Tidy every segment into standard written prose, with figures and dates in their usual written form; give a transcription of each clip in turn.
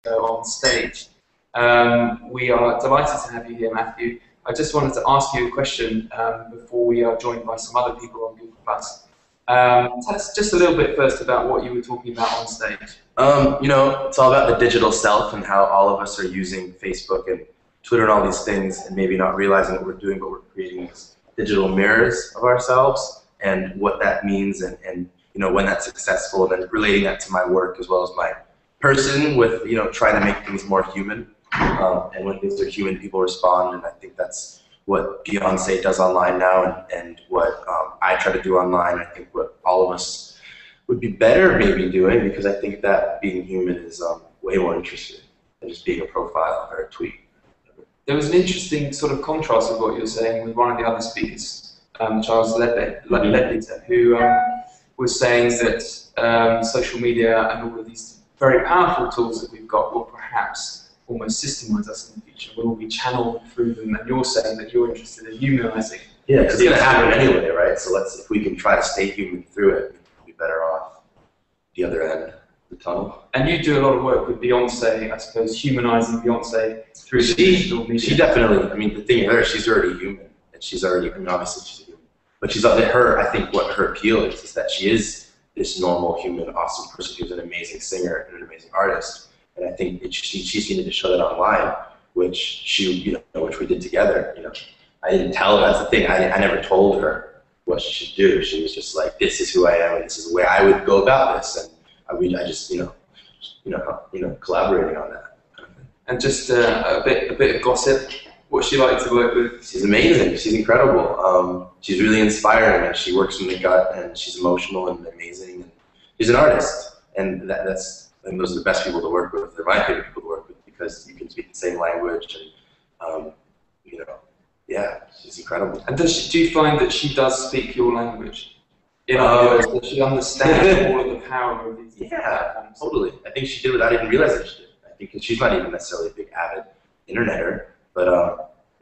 ago on stage. We are delighted to have you here, Matthew. I just wanted to ask you a question before we are joined by some other people on Google+. Tell us just a little bit first about what you were talking about on stage. You know, it's all about the digital self and how all of us are using Facebook and Twitter and all these things and maybe not realizing what we're doing, but we're creating these digital mirrors of ourselves and what that means and you know, when that's successful, and then relating that to my work as well as my person with, you know, trying to make things more human. And when things are human, people respond, and I think that's what Beyonce does online now, and what I try to do online. I think what all of us would be better maybe doing, because I think that being human is way more interesting than just being a profile or a tweet. There was an interesting sort of contrast with what you were saying with one of the other speakers, Charles Ledbetter, who was saying that social media and all of these very powerful tools that we've got will perhaps almost systemize us in the future. We'll all be channeled through them, and you're saying that you're interested in humanizing. Yeah, it's going to happen anyway, right? So if we can try to stay human through it, we'll be better off the other end of the tunnel. And you do a lot of work with Beyonce, I suppose, humanizing Beyonce through digital media. She definitely, I mean, the thing with her, she's already human, and she's already, I mean, obviously she's human, but she's her, I think what her appeal is that she is this normal, human, awesome person who's an amazing singer and an amazing artist. And I think she's needed to show that online, which which we did together. You know, I didn't tell her. That's the thing. I never told her what she should do. She was just like, "This is who I am, and this is the way I would go about this." And I just collaborating on that. And just a bit of gossip. What's she like to work with? She's amazing. She's incredible. She's really inspiring, and she works from the gut, and she's emotional and amazing. And she's an artist, and and those are the best people to work with. They're my favorite people to work with because you can speak the same language, and yeah, she's incredible. And do you find that she does speak your language? In other words, does she understand all of the power of these? Yeah, totally. I think she did without even realizing she did. I think she's not even necessarily a big avid interneter, but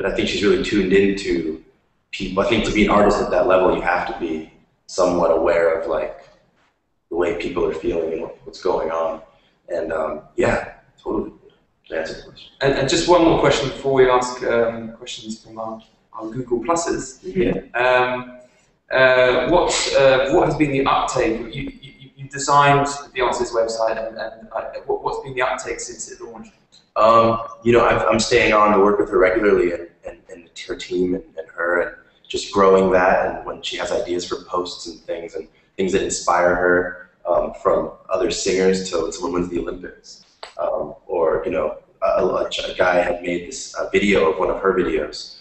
I think she's really tuned into people. I think to be an artist at that level, you have to be somewhat aware of like the way people are feeling and what's going on. And yeah, totally. To answer the question. And just one more question before we ask questions from our Google Pluses. Yeah. What has been the uptake? You designed Beyonce's website, and what's been the uptake since it launched? You know, I'm staying on to work with her regularly, and her team and her, and just growing that. And when she has ideas for posts and things that inspire her. From other singers to someone wins the Olympics, or you know, a guy had made this video of one of her videos.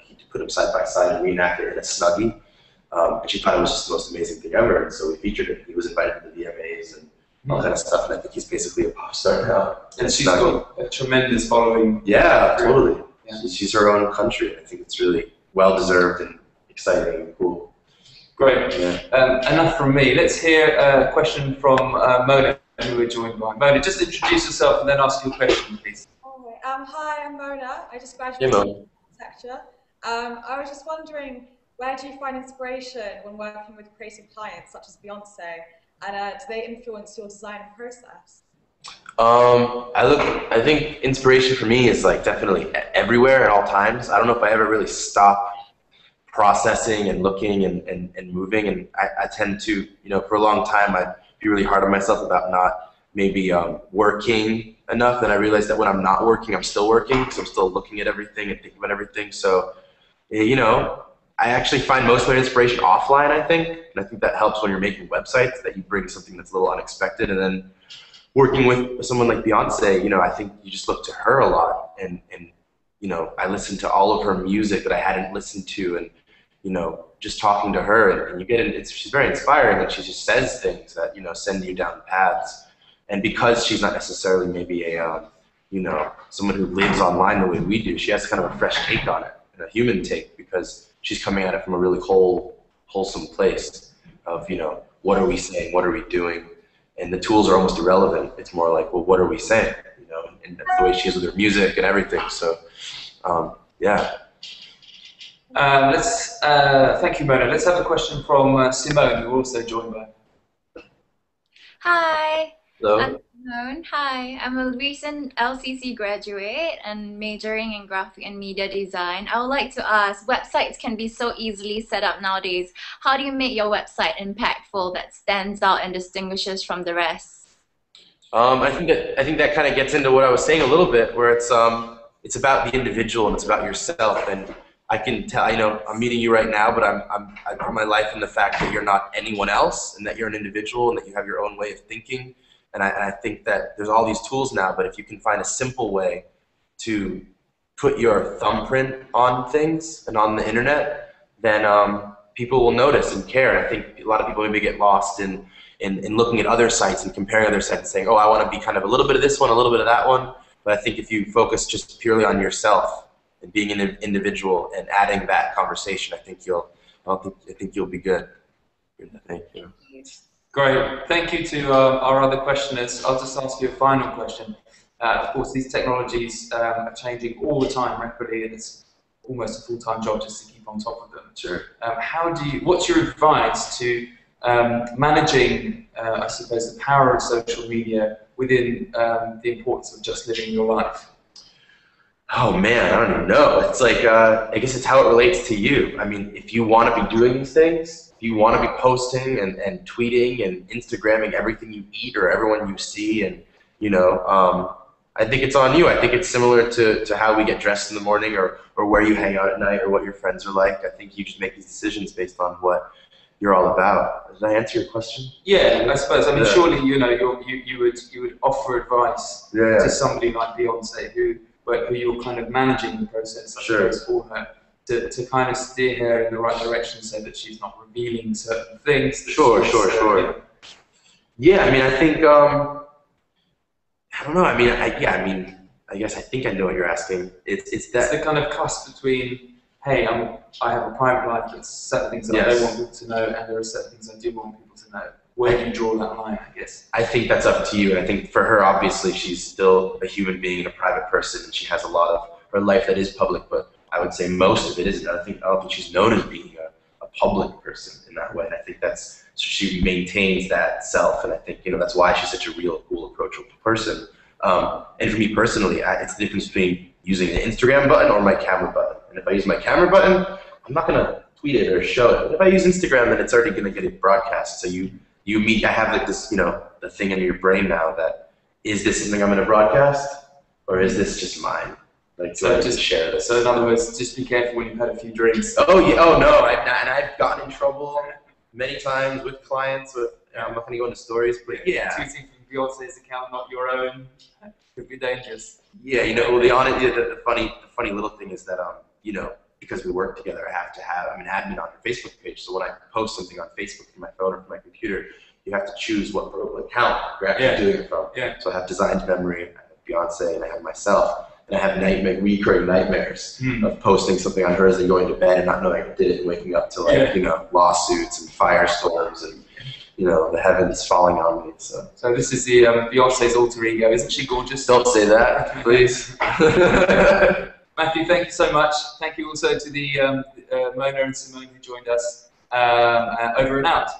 He put them side by side and reenacted it in a Snuggie, and she thought it was just the most amazing thing ever. And so we featured it. He was invited to the VMAs and all kind of stuff. And I think he's basically a pop star now. And she's got a tremendous following. Yeah, totally. Yeah. She's her own country. I think it's really well deserved and exciting and cool. Great. Yeah. Enough from me. Let's hear a question from Mona, who we're joined by. Mona, just introduce yourself and then ask your question, please. Alright. Hi, I'm Mona. I just graduated from architecture. I was just wondering, where do you find inspiration when working with creative clients such as Beyonce, and do they influence your design process? I think inspiration for me is like definitely everywhere at all times. I don't know if I ever really stop processing and looking and moving, and I tend to, you know, for a long time I'd be really hard on myself about not maybe working enough, and I realized that when I'm not working, I'm still working, because I'm still looking at everything and thinking about everything. So, you know, I actually find most of my inspiration offline, I think, and I think that helps when you're making websites, that you bring something that's a little unexpected. And then working with someone like Beyonce, you know, I think you just look to her a lot, and you know, I listened to all of her music that I hadn't listened to, and you know, just talking to her, and you get in, she's very inspiring, and she just says things that, you know, send you down paths. And because she's not necessarily maybe a, you know, someone who lives online the way we do, she has kind of a fresh take on it, and a human take, because she's coming at it from a really wholesome place of, you know, what are we saying, what are we doing, and the tools are almost irrelevant. It's more like, well, what are we saying, you know, and that's the way she is with her music and everything. So, yeah. Thank you, Mona. Let's have a question from Simone, who also joined by. Hi. Hello. Afternoon. Hi, I'm a recent LCC graduate and majoring in graphic and media design. I would like to ask, websites can be so easily set up nowadays. How do you make your website impactful that stands out and distinguishes from the rest? I think that kind of gets into what I was saying a little bit, where it's about the individual and it's about yourself. And I can tell, you know, I'm meeting you right now, but I put my life in the fact that you're not anyone else and that you're an individual and that you have your own way of thinking. And I think that there's all these tools now, but if you can find a simple way to put your thumbprint on things and on the internet, then people will notice and care. And I think a lot of people maybe get lost in looking at other sites and comparing other sites and saying, oh, I want to be kind of a little bit of this one, a little bit of that one. But I think if you focus just purely on yourself and being an individual and adding that conversation, I think you'll be good. Thank you. Great. Thank you to our other questioners. I'll just ask you a final question. Of course, these technologies are changing all the time rapidly, and it's almost a full-time job just to keep on top of them. Sure. What's your advice to managing, I suppose, the power of social media within the importance of just living your life? Oh man, I don't even know. It's like, I guess it's how it relates to you. I mean, if you want to be doing these things, if you want to be posting and tweeting and Instagramming everything you eat or everyone you see, and you know, I think it's on you. I think it's similar to how we get dressed in the morning or where you hang out at night or what your friends are like. I think you just make these decisions based on what you're all about. Did I answer your question? Yeah, I suppose. I mean, surely you know you would offer advice to somebody like Beyonce who you're kind of managing the process, I suppose, for her to kind of steer her in the right direction so that she's not revealing certain things. Sure. Yeah, I mean, I think I don't know. I mean, I guess I think I know what you're asking. It's the kind of cusp between, hey, I have a private life, there's certain things that I don't want people to know, and there are certain things I do want people to know. Where do you draw that line, I guess? I think that's up to you, and I think for her, obviously, she's still a human being and a private person, and she has a lot of her life that is public, but I would say most of it isn't. I don't think she's known as being a public person in that way, and I think so she maintains that self, and I think, you know, that's why she's such a real, cool, approachable person. And for me personally, it's the difference between using the Instagram button or my camera button. And if I use my camera button, I'm not going to tweet it or show it. But if I use Instagram, then it's already going to get it broadcast. So I have like this, you know, the thing in your brain now that, is this something I'm going to broadcast, or is this just mine? Like, so just share this. So in other words, just be careful when you've had a few drinks. Oh yeah. Oh no. I've gotten in trouble many times with clients. I'm not going to go into stories, but yeah. Tweeting from Beyonce's account, not your own, could be dangerous. Yeah, you know, the funny little thing is that you know, because we work together, I have to have admin on your Facebook page. So when I post something on Facebook from my phone or from my computer, you have to choose what account you're actually doing it from. Yeah. So I have Designed Memory, I have Beyonce, and I have myself. And I have recurring nightmares of posting something on hers and going to bed and not knowing I did it and waking up to like you know, lawsuits and firestorms and, you know, the heavens falling on me. So this is the Beyonce's alter ego. Isn't she gorgeous? Don't say that, please. Matthew, thank you so much. Thank you also to the Mona and Simone who joined us. Over and out.